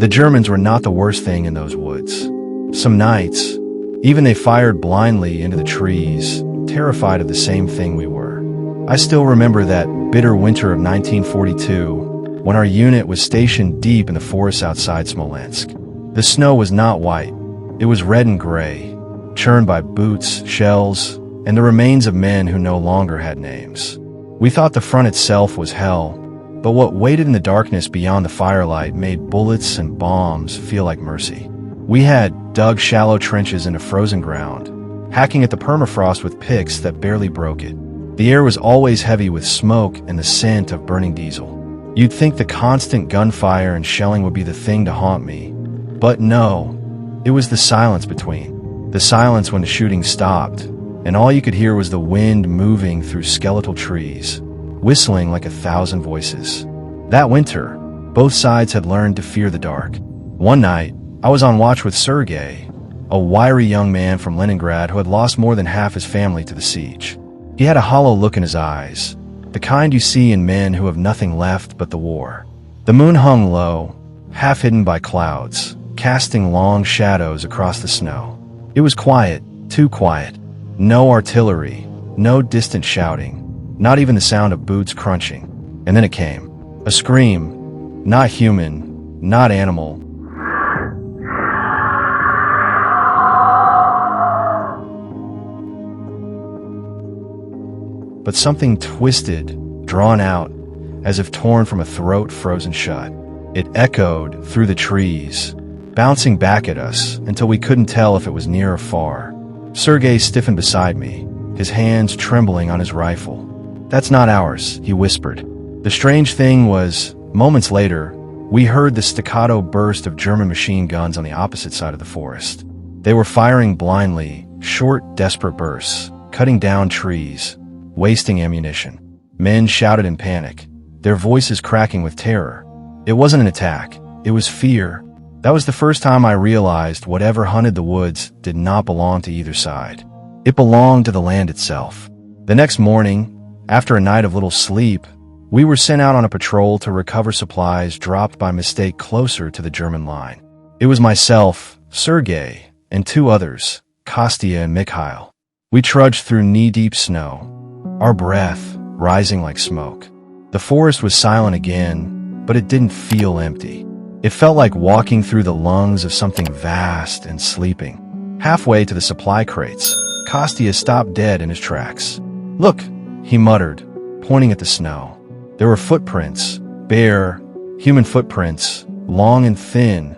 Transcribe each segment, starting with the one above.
The Germans were not the worst thing in those woods. Some nights, even they fired blindly into the trees, terrified of the same thing we were. I still remember that bitter winter of 1942, when our unit was stationed deep in the forests outside Smolensk. The snow was not white. It was red and gray, churned by boots, shells, and the remains of men who no longer had names. We thought the front itself was hell, but what waited in the darkness beyond the firelight made bullets and bombs feel like mercy. We had dug shallow trenches into frozen ground, hacking at the permafrost with picks that barely broke it. The air was always heavy with smoke and the scent of burning diesel. You'd think the constant gunfire and shelling would be the thing to haunt me, but no, it was the silence between. The silence when the shooting stopped, and all you could hear was the wind moving through skeletal trees, whistling like 1,000 voices. That winter, both sides had learned to fear the dark. One night, I was on watch with Sergei, a wiry young man from Leningrad who had lost more than half his family to the siege. He had a hollow look in his eyes, the kind you see in men who have nothing left but the war. The moon hung low, half hidden by clouds, casting long shadows across the snow. It was quiet, too quiet. No artillery, no distant shouting, not even the sound of boots crunching. And then it came. A scream, not human, not animal. But something twisted, drawn out, as if torn from a throat frozen shut. It echoed through the trees, bouncing back at us until we couldn't tell if it was near or far. Sergei stiffened beside me, his hands trembling on his rifle. "That's not ours," he whispered. The strange thing was, moments later, we heard the staccato burst of German machine guns on the opposite side of the forest. They were firing blindly, short, desperate bursts, cutting down trees, wasting ammunition. Men shouted in panic, their voices cracking with terror. It wasn't an attack, it was fear. That was the first time I realized whatever hunted the woods did not belong to either side. It belonged to the land itself. The next morning, after a night of little sleep, we were sent out on a patrol to recover supplies dropped by mistake closer to the German line. It was myself, Sergei, and two others, Kostya and Mikhail. We trudged through knee-deep snow, our breath rising like smoke. The forest was silent again, but it didn't feel empty. It felt like walking through the lungs of something vast and sleeping. Halfway to the supply crates, Kostya stopped dead in his tracks. "Look," he muttered, pointing at the snow. There were footprints, bare, human footprints, long and thin,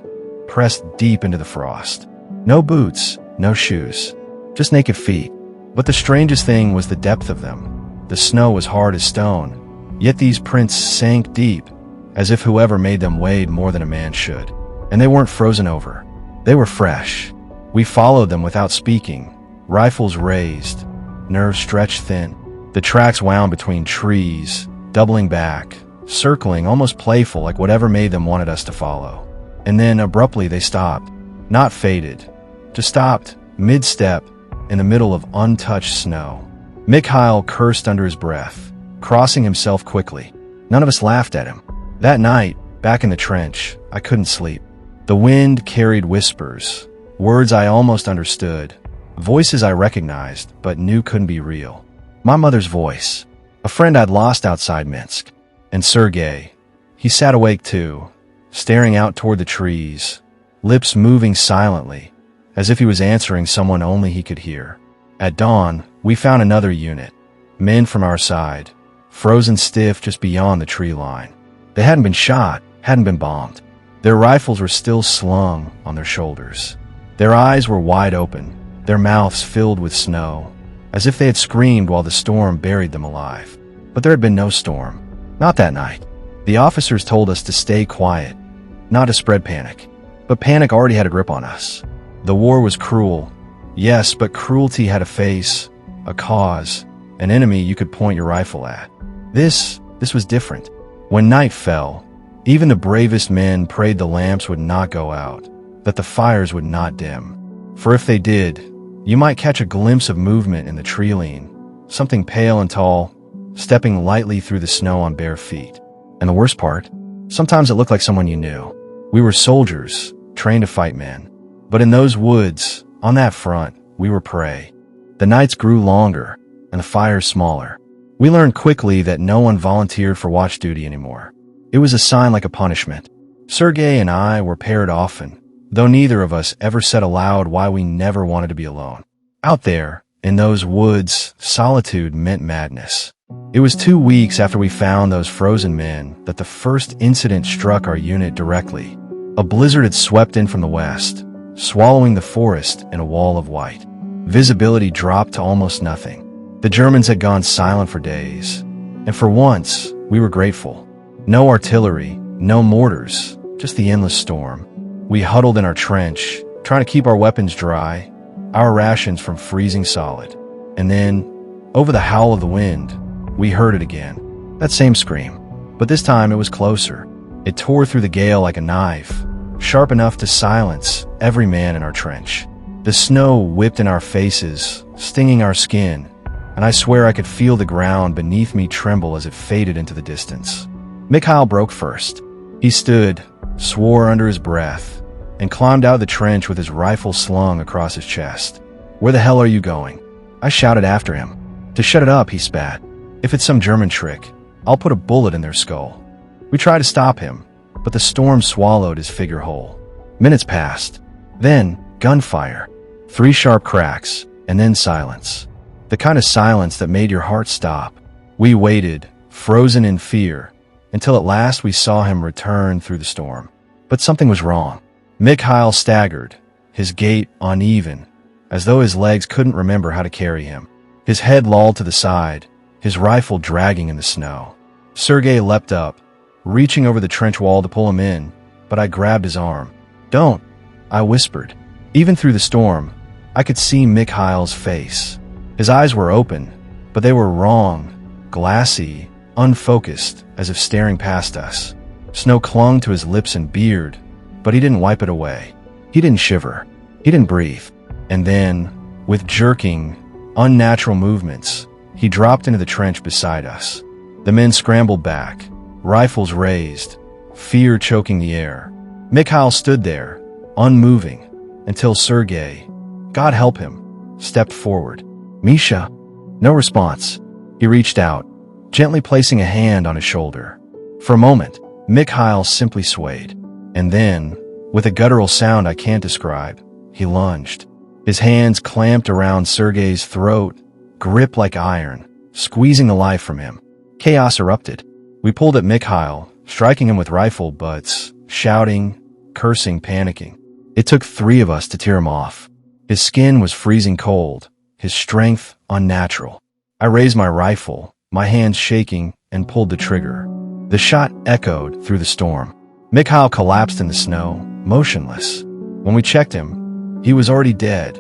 pressed deep into the frost. No boots, no shoes, just naked feet. But the strangest thing was the depth of them. The snow was hard as stone, yet these prints sank deep, as if whoever made them weighed more than a man should. And they weren't frozen over. They were fresh. We followed them without speaking, rifles raised, nerves stretched thin. The tracks wound between trees, doubling back, circling, almost playful, like whatever made them wanted us to follow. And then, abruptly, they stopped. Not faded, just stopped, mid-step, in the middle of untouched snow. Mikhail cursed under his breath, crossing himself quickly. None of us laughed at him. That night, back in the trench, I couldn't sleep. The wind carried whispers, words I almost understood, voices I recognized but knew couldn't be real. My mother's voice, a friend I'd lost outside Minsk, and Sergei. He sat awake too, staring out toward the trees, lips moving silently, as if he was answering someone only he could hear. At dawn, we found another unit, men from our side, frozen stiff just beyond the tree line. They hadn't been shot, hadn't been bombed. Their rifles were still slung on their shoulders. Their eyes were wide open, their mouths filled with snow, as if they had screamed while the storm buried them alive. But there had been no storm. Not that night. The officers told us to stay quiet, not to spread panic. But panic already had a grip on us. The war was cruel. Yes, but cruelty had a face, a cause, an enemy you could point your rifle at. This was different. When night fell, even the bravest men prayed the lamps would not go out, that the fires would not dim. For if they did, you might catch a glimpse of movement in the tree line, something pale and tall, stepping lightly through the snow on bare feet. And the worst part, sometimes it looked like someone you knew. We were soldiers, trained to fight men. But in those woods, on that front, we were prey. The nights grew longer, and the fires smaller. We learned quickly that no one volunteered for watch duty anymore. It was a sign like a punishment. Sergei and I were paired often, though neither of us ever said aloud why we never wanted to be alone. Out there, in those woods, solitude meant madness. It was 2 weeks after we found those frozen men that the first incident struck our unit directly. A blizzard had swept in from the west, swallowing the forest in a wall of white. Visibility dropped to almost nothing. The Germans had gone silent for days, and for once, we were grateful. No artillery, no mortars, just the endless storm. We huddled in our trench, trying to keep our weapons dry, our rations from freezing solid. And then, over the howl of the wind, we heard it again. That same scream, but this time it was closer. It tore through the gale like a knife, sharp enough to silence every man in our trench. The snow whipped in our faces, stinging our skin, and I swear I could feel the ground beneath me tremble as it faded into the distance. Mikhail broke first. He stood, swore under his breath, and climbed out of the trench with his rifle slung across his chest. "Where the hell are you going?" I shouted after him. "To shut it up," he spat. "If it's some German trick, I'll put a bullet in their skull." We tried to stop him, but the storm swallowed his figure whole. Minutes passed. Then, gunfire. 3 sharp cracks, and then silence. The kind of silence that made your heart stop. We waited, frozen in fear, until at last we saw him return through the storm. But something was wrong. Mikhail staggered, his gait uneven, as though his legs couldn't remember how to carry him. His head lolled to the side, his rifle dragging in the snow. Sergei leapt up, reaching over the trench wall to pull him in, but I grabbed his arm. "Don't," I whispered. Even through the storm, I could see Mikhail's face. His eyes were open, but they were wrong, glassy, unfocused, as if staring past us. Snow clung to his lips and beard, but he didn't wipe it away. He didn't shiver. He didn't breathe. And then, with jerking, unnatural movements, he dropped into the trench beside us. The men scrambled back, rifles raised, fear choking the air. Mikhail stood there, unmoving, until Sergei, God help him, stepped forward. "Misha?" No response. He reached out, gently placing a hand on his shoulder. For a moment, Mikhail simply swayed. And then, with a guttural sound I can't describe, he lunged. His hands clamped around Sergei's throat, gripped like iron, squeezing the life from him. Chaos erupted. We pulled at Mikhail, striking him with rifle butts, shouting, cursing, panicking. It took 3 of us to tear him off. His skin was freezing cold, his strength unnatural. I raised my rifle, my hands shaking, and pulled the trigger. The shot echoed through the storm. Mikhail collapsed in the snow, motionless. When we checked him, he was already dead,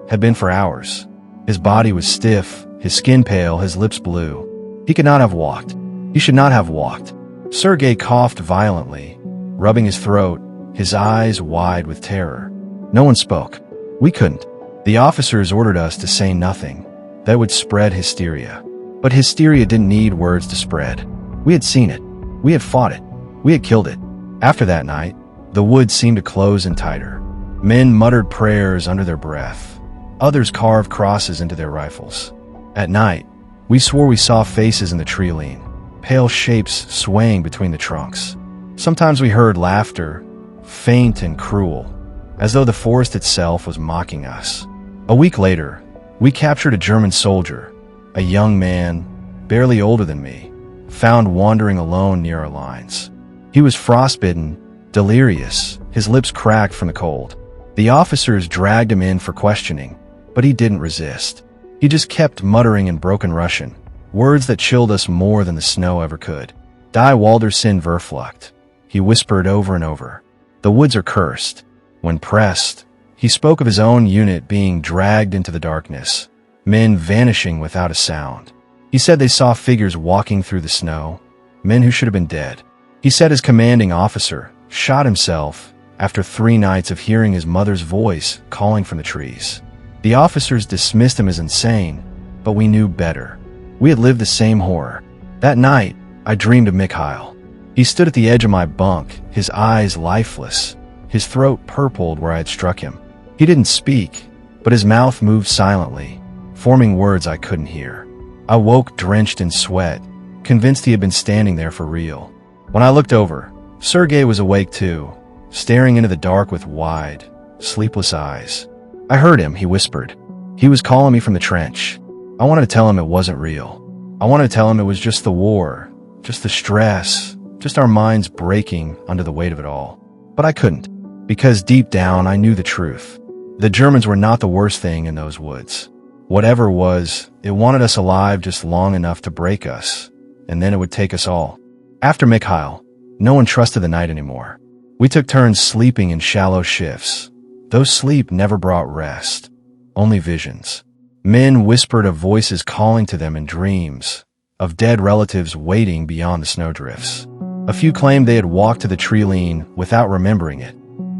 had been for hours. His body was stiff, his skin pale, his lips blue. He could not have walked. He should not have walked. Sergei coughed violently, rubbing his throat, his eyes wide with terror. No one spoke. We couldn't. The officers ordered us to say nothing. That would spread hysteria. But hysteria didn't need words to spread. We had seen it. We had fought it. We had killed it. After that night, the woods seemed to close in tighter. Men muttered prayers under their breath. Others carved crosses into their rifles. At night, we swore we saw faces in the tree lean, pale shapes swaying between the trunks. Sometimes we heard laughter, faint and cruel, as though the forest itself was mocking us. A week later, we captured a German soldier, a young man, barely older than me, found wandering alone near our lines. He was frostbitten, delirious, his lips cracked from the cold. The officers dragged him in for questioning, but he didn't resist. He just kept muttering in broken Russian, words that chilled us more than the snow ever could. Die Walder sin Verflucht, he whispered over and over. The woods are cursed. When pressed, he spoke of his own unit being dragged into the darkness, men vanishing without a sound. He said they saw figures walking through the snow, men who should have been dead. He said his commanding officer shot himself after 3 nights of hearing his mother's voice calling from the trees. The officers dismissed him as insane, but we knew better. We had lived the same horror. That night, I dreamed of Mikhail. He stood at the edge of my bunk, his eyes lifeless, his throat purpled where I had struck him. He didn't speak, but his mouth moved silently, forming words I couldn't hear. I woke drenched in sweat, convinced he had been standing there for real. When I looked over, Sergei was awake too, staring into the dark with wide, sleepless eyes. I heard him, he whispered. He was calling me from the trench. I wanted to tell him it wasn't real. I wanted to tell him it was just the war, just the stress, just our minds breaking under the weight of it all. But I couldn't, because deep down I knew the truth. The Germans were not the worst thing in those woods. Whatever was, it wanted us alive just long enough to break us, and then it would take us all. After Mikhail, no one trusted the night anymore. We took turns sleeping in shallow shifts. Those sleep never brought rest, only visions. Men whispered of voices calling to them in dreams, of dead relatives waiting beyond the snowdrifts. A few claimed they had walked to the tree lean without remembering it,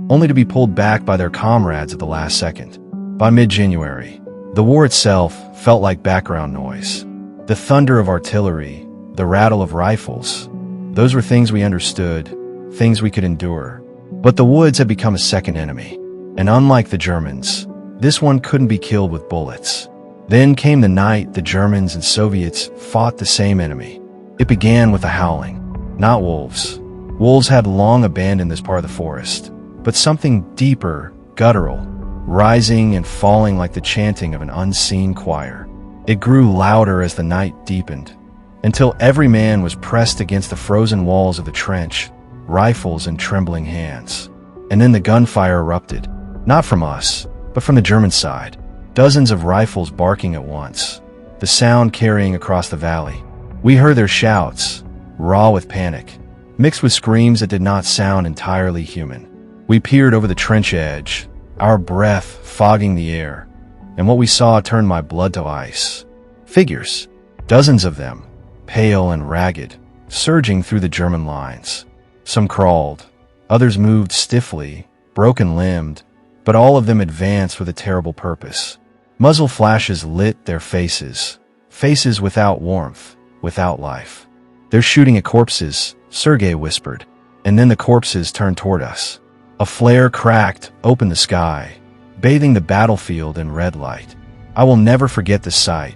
only to be pulled back by their comrades at the last second. By mid-January, the war itself felt like background noise. The thunder of artillery, the rattle of rifles, those were things we understood, things we could endure. But the woods had become a second enemy, and unlike the Germans, this one couldn't be killed with bullets. Then came the night the Germans and Soviets fought the same enemy. It began with a howling. Not wolves. Wolves had long abandoned this part of the forest, but something deeper, guttural, rising and falling like the chanting of an unseen choir. It grew louder as the night deepened, until every man was pressed against the frozen walls of the trench, rifles in trembling hands. And then the gunfire erupted, not from us, but from the German side. Dozens of rifles barking at once, the sound carrying across the valley. We heard their shouts, raw with panic, mixed with screams that did not sound entirely human. We peered over the trench edge, our breath fogging the air, and what we saw turned my blood to ice. Figures, dozens of them, pale and ragged, surging through the German lines. Some crawled, others moved stiffly, broken-limbed, but all of them advanced with a terrible purpose. Muzzle flashes lit their faces, faces without warmth, without life. "They're shooting at corpses," Sergei whispered, and then the corpses turned toward us. A flare cracked, opened the sky, bathing the battlefield in red light. I will never forget the sight.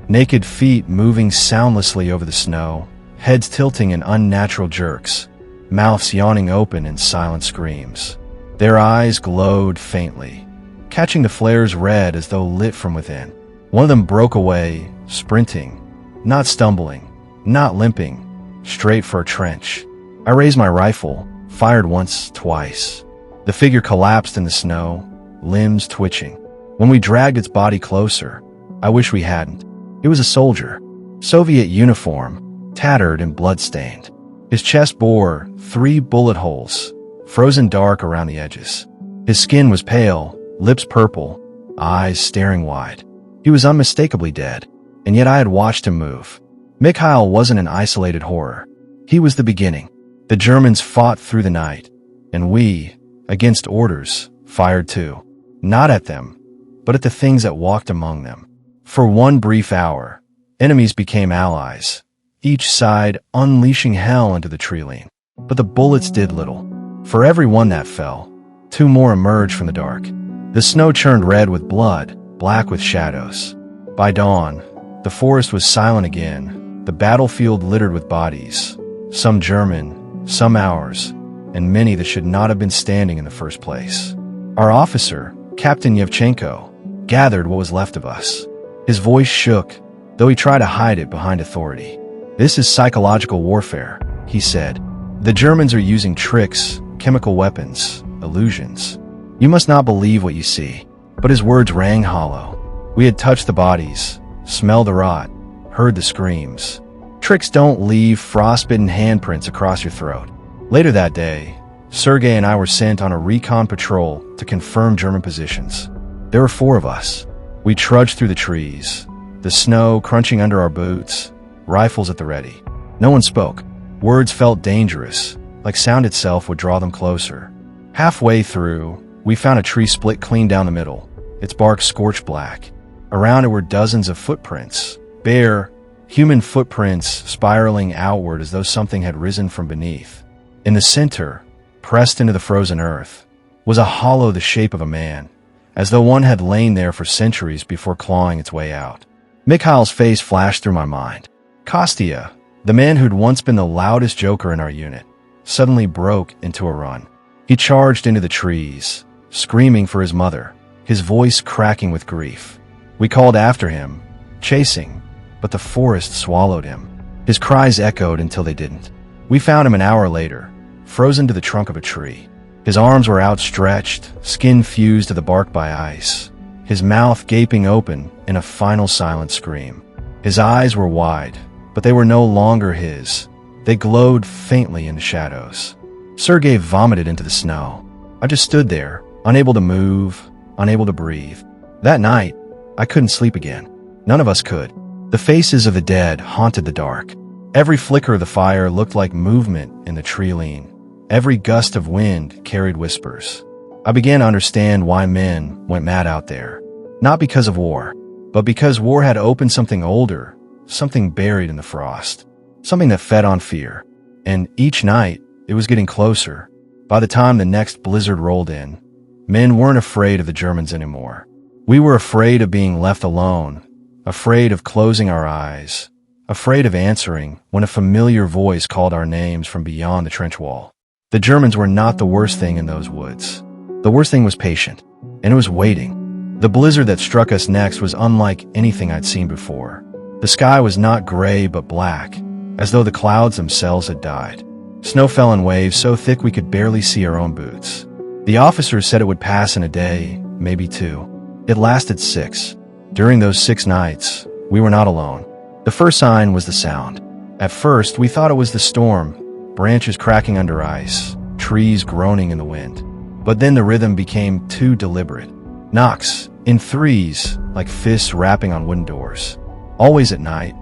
Naked feet moving soundlessly over the snow, heads tilting in unnatural jerks, mouths yawning open in silent screams. Their eyes glowed faintly, catching the flares red as though lit from within. One of them broke away, sprinting, not stumbling, not limping, straight for a trench. I raised my rifle, fired once, twice. The figure collapsed in the snow, limbs twitching. When we dragged its body closer, I wish we hadn't. It was a soldier, Soviet uniform, tattered and blood-stained. His chest bore 3 bullet holes, frozen dark around the edges. His skin was pale, lips purple, eyes staring wide. He was unmistakably dead, and yet I had watched him move. Mikhail wasn't an isolated horror. He was the beginning. The Germans fought through the night, and we, against orders, fired too. Not at them, but at the things that walked among them. For one brief hour, enemies became allies, each side unleashing hell into the tree lean. But the bullets did little. For every one that fell, 2 more emerged from the dark. The snow churned red with blood, black with shadows. By dawn, the forest was silent again, the battlefield littered with bodies, some German, some ours, and many that should not have been standing in the first place. Our officer, Captain Yevchenko, gathered what was left of us. His voice shook, though he tried to hide it behind authority. "This is psychological warfare," he said. "The Germans are using tricks, chemical weapons, illusions. You must not believe what you see." But his words rang hollow. We had touched the bodies, smelled the rot, heard the screams. Tricks don't leave frostbitten handprints across your throat. Later that day, Sergei and I were sent on a recon patrol to confirm German positions. There were 4 of us. We trudged through the trees, the snow crunching under our boots, rifles at the ready. No one spoke. Words felt dangerous, like sound itself would draw them closer. Halfway through, we found a tree split clean down the middle, its bark scorched black. Around it were dozens of footprints, bare, human footprints spiraling outward as though something had risen from beneath. In the center, pressed into the frozen earth, was a hollow the shape of a man, as though one had lain there for centuries before clawing its way out. Mikhail's face flashed through my mind. Kostya, the man who'd once been the loudest joker in our unit, suddenly broke into a run. He charged into the trees, screaming for his mother, his voice cracking with grief. We called after him, chasing, but the forest swallowed him. His cries echoed until they didn't. We found him an hour later, frozen to the trunk of a tree. His arms were outstretched, skin fused to the bark by ice, his mouth gaping open in a final silent scream. His eyes were wide, but they were no longer his. They glowed faintly in the shadows. Sergei vomited into the snow. I just stood there, unable to move, unable to breathe. That night, I couldn't sleep again. None of us could. The faces of the dead haunted the dark. Every flicker of the fire looked like movement in the tree lean. Every gust of wind carried whispers. I began to understand why men went mad out there. Not because of war, but because war had opened something older, something buried in the frost, something that fed on fear. And each night, it was getting closer. By the time the next blizzard rolled in, men weren't afraid of the Germans anymore. We were afraid of being left alone, afraid of closing our eyes, afraid of answering when a familiar voice called our names from beyond the trench wall. The Germans were not the worst thing in those woods. The worst thing was patient, and it was waiting. The blizzard that struck us next was unlike anything I'd seen before. The sky was not gray but black, as though the clouds themselves had died. Snow fell in waves so thick we could barely see our own boots. The officers said it would pass in a day, maybe two. It lasted 6. During those 6 nights, we were not alone. The first sign was the sound. At first, we thought it was the storm, branches cracking under ice, trees groaning in the wind. But then the rhythm became too deliberate. Knocks, in threes, like fists rapping on wooden doors. Always at night,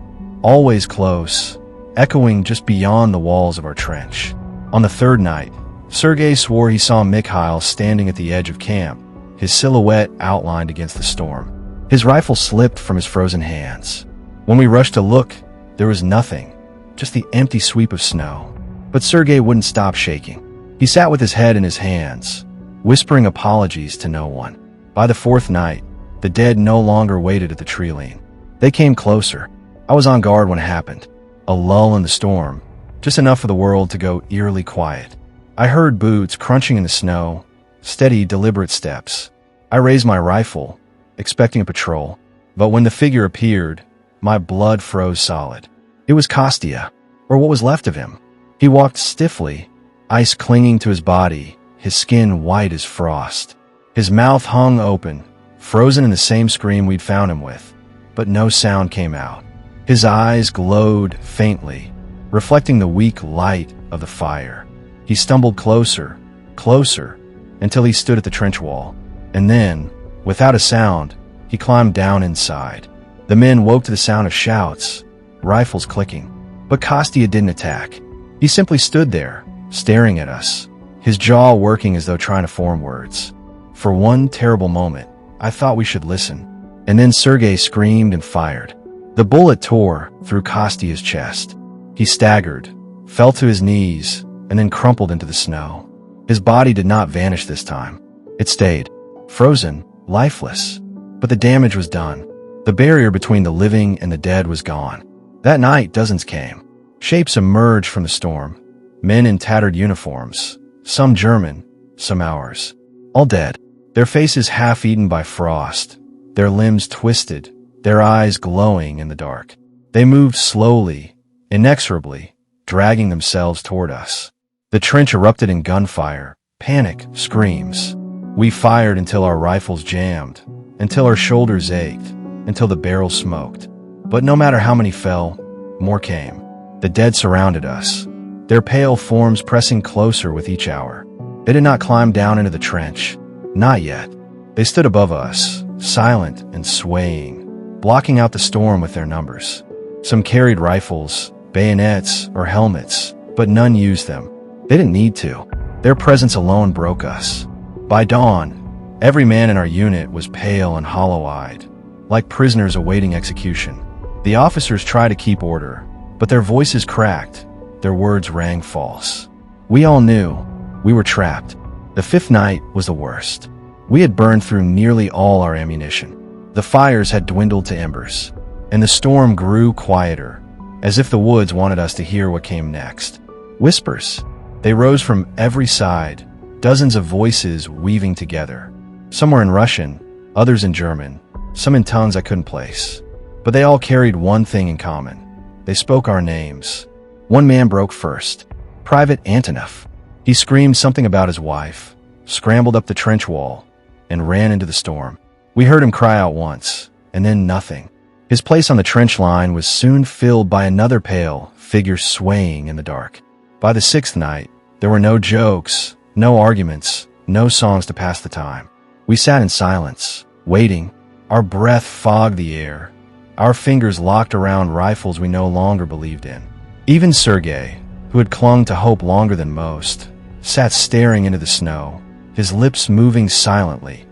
always close, echoing just beyond the walls of our trench. On the 3rd night, Sergei swore he saw Mikhail standing at the edge of camp, his silhouette outlined against the storm. His rifle slipped from his frozen hands. When we rushed to look, there was nothing, just the empty sweep of snow. But Sergei wouldn't stop shaking. He sat with his head in his hands, whispering apologies to no one. By the 4th night, the dead no longer waited at the tree lean. They came closer. I was on guard when it happened. A lull in the storm, just enough for the world to go eerily quiet. I heard boots crunching in the snow, steady, deliberate steps. I raised my rifle, expecting a patrol, but when the figure appeared, my blood froze solid. It was Kostya, or what was left of him. He walked stiffly, ice clinging to his body, his skin white as frost. His mouth hung open, frozen in the same scream we'd found him with, but no sound came out. His eyes glowed faintly, reflecting the weak light of the fire. He stumbled closer, closer, until he stood at the trench wall. And then, without a sound, he climbed down inside. The men woke to the sound of shouts, rifles clicking. But Kostya didn't attack. He simply stood there, staring at us, his jaw working as though trying to form words. For one terrible moment, I thought we should listen. And then Sergei screamed and fired. The bullet tore through Kostya's chest. He staggered, fell to his knees, and then crumpled into the snow. His body did not vanish this time. It stayed, frozen, lifeless. But the damage was done. The barrier between the living and the dead was gone. That night, dozens came. Shapes emerged from the storm. Men in tattered uniforms, some German, some ours. All dead. Their faces half-eaten by frost, their limbs twisted, their eyes glowing in the dark. They moved slowly, inexorably, dragging themselves toward us. The trench erupted in gunfire, panic, screams. We fired until our rifles jammed, until our shoulders ached, until the barrels smoked. But no matter how many fell, more came. The dead surrounded us, their pale forms pressing closer with each hour. They did not climb down into the trench. Not yet. They stood above us, silent and swaying, blocking out the storm with their numbers. Some carried rifles, bayonets, or helmets, but none used them. They didn't need to. Their presence alone broke us. By dawn, every man in our unit was pale and hollow-eyed, like prisoners awaiting execution. The officers tried to keep order, but their voices cracked, their words rang false. We all knew we were trapped. The fifth night was the worst. We had burned through nearly all our ammunition. The fires had dwindled to embers, and the storm grew quieter, as if the woods wanted us to hear what came next. Whispers. They rose from every side, dozens of voices weaving together. Some were in Russian, others in German, some in tongues I couldn't place. But they all carried one thing in common. They spoke our names. One man broke first. Private Antonov. He screamed something about his wife, scrambled up the trench wall, and ran into the storm. We heard him cry out once, and then nothing. His place on the trench line was soon filled by another pale figure swaying in the dark. By the sixth night, there were no jokes, no arguments, no songs to pass the time. We sat in silence, waiting. Our breath fogged the air. Our fingers locked around rifles we no longer believed in. Even Sergei, who had clung to hope longer than most, sat staring into the snow, his lips moving silently,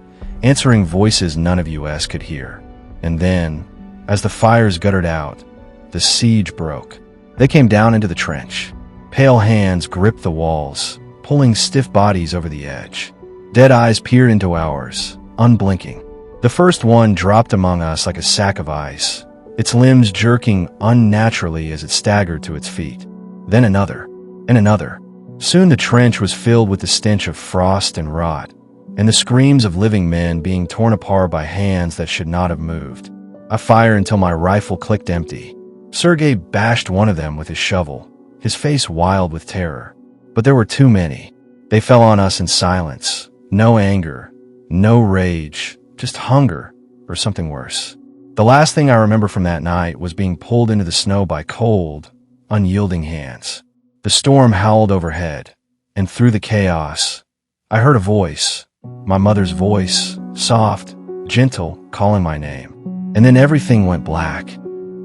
answering voices none of us could hear. And then, as the fires guttered out, the siege broke. They came down into the trench. Pale hands gripped the walls, pulling stiff bodies over the edge. Dead eyes peered into ours, unblinking. The first one dropped among us like a sack of ice, its limbs jerking unnaturally as it staggered to its feet. Then another, and another. Soon the trench was filled with the stench of frost and rot, and the screams of living men being torn apart by hands that should not have moved. I fired until my rifle clicked empty. Sergei bashed one of them with his shovel, his face wild with terror. But there were too many. They fell on us in silence. No anger, no rage, just hunger, or something worse. The last thing I remember from that night was being pulled into the snow by cold, unyielding hands. The storm howled overhead, and through the chaos, I heard a voice, my mother's voice, soft, gentle, calling my name. And then everything went black.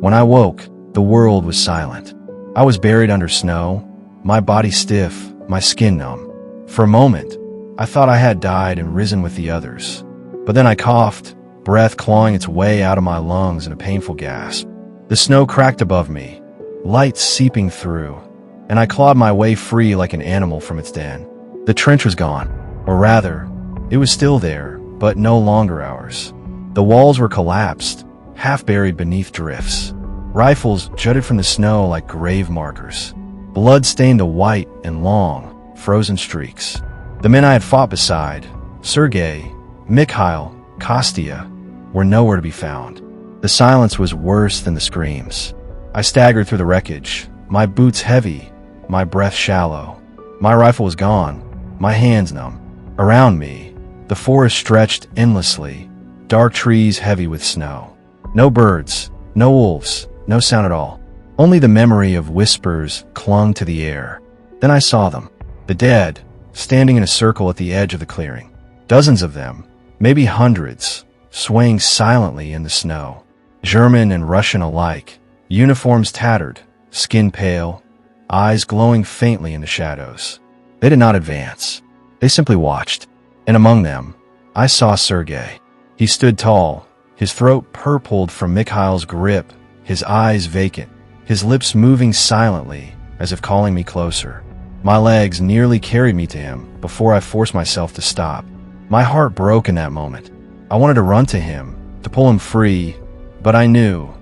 When I woke, the world was silent. I was buried under snow, my body stiff, my skin numb. For a moment, I thought I had died and risen with the others. But then I coughed, breath clawing its way out of my lungs in a painful gasp. The snow cracked above me, light seeping through, and I clawed my way free like an animal from its den. The trench was gone, or rather, it was still there, but no longer ours. The walls were collapsed, half buried beneath drifts. Rifles jutted from the snow like grave markers. Blood stained a white and long, frozen streaks. The men I had fought beside, Sergei, Mikhail, Kostya, were nowhere to be found. The silence was worse than the screams. I staggered through the wreckage, my boots heavy, my breath shallow. My rifle was gone, my hands numb. Around me, the forest stretched endlessly, dark trees heavy with snow. No birds, no wolves, no sound at all. Only the memory of whispers clung to the air. Then I saw them, the dead, standing in a circle at the edge of the clearing. Dozens of them, maybe hundreds, swaying silently in the snow. German and Russian alike, uniforms tattered, skin pale, eyes glowing faintly in the shadows. They did not advance. They simply watched. And among them, I saw Sergei. He stood tall, his throat purpled from Mikhail's grip, his eyes vacant, his lips moving silently as if calling me closer. My legs nearly carried me to him before I forced myself to stop. My heart broke in that moment. I wanted to run to him, to pull him free, but I knew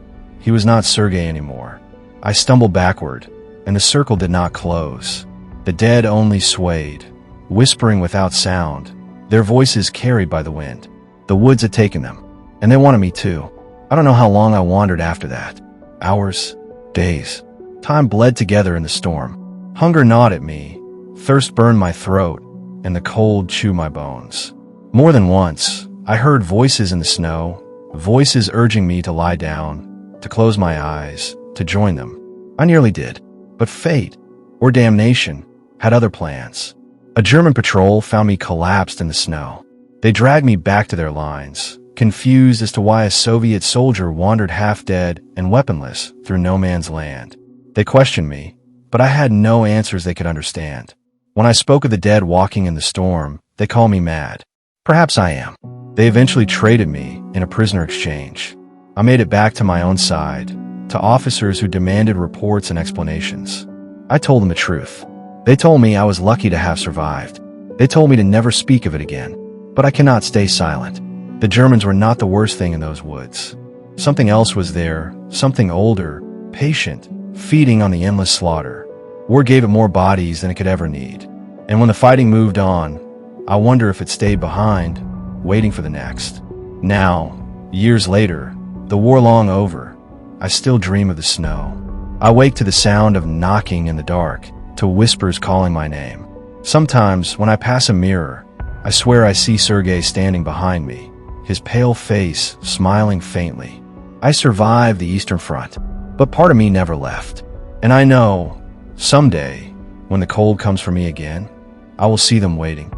he was not Sergei anymore. I stumbled backward, and the circle did not close. The dead only swayed, whispering without sound, their voices carried by the wind. The woods had taken them, and they wanted me too. I don't know how long I wandered after that. Hours, days. Time bled together in the storm. Hunger gnawed at me, thirst burned my throat, and the cold chewed my bones. More than once, I heard voices in the snow, voices urging me to lie down, to close my eyes, to join them. I nearly did, but fate, or damnation, had other plans. A German patrol found me collapsed in the snow. They dragged me back to their lines, confused as to why a Soviet soldier wandered half-dead and weaponless through no man's land. They questioned me, but I had no answers they could understand. When I spoke of the dead walking in the storm, they called me mad. Perhaps I am. They eventually traded me in a prisoner exchange. I made it back to my own side, to officers who demanded reports and explanations. I told them the truth. They told me I was lucky to have survived. They told me to never speak of it again. But I cannot stay silent. The Germans were not the worst thing in those woods. Something else was there, something older, patient, feeding on the endless slaughter. War gave it more bodies than it could ever need. And when the fighting moved on, I wonder if it stayed behind, waiting for the next. Now, years later, the war long over, I still dream of the snow. I wake to the sound of knocking in the dark, to whispers calling my name. Sometimes, when I pass a mirror, I swear I see Sergei standing behind me, his pale face smiling faintly. I survived the Eastern Front, but part of me never left. And I know, someday, when the cold comes for me again, I will see them waiting.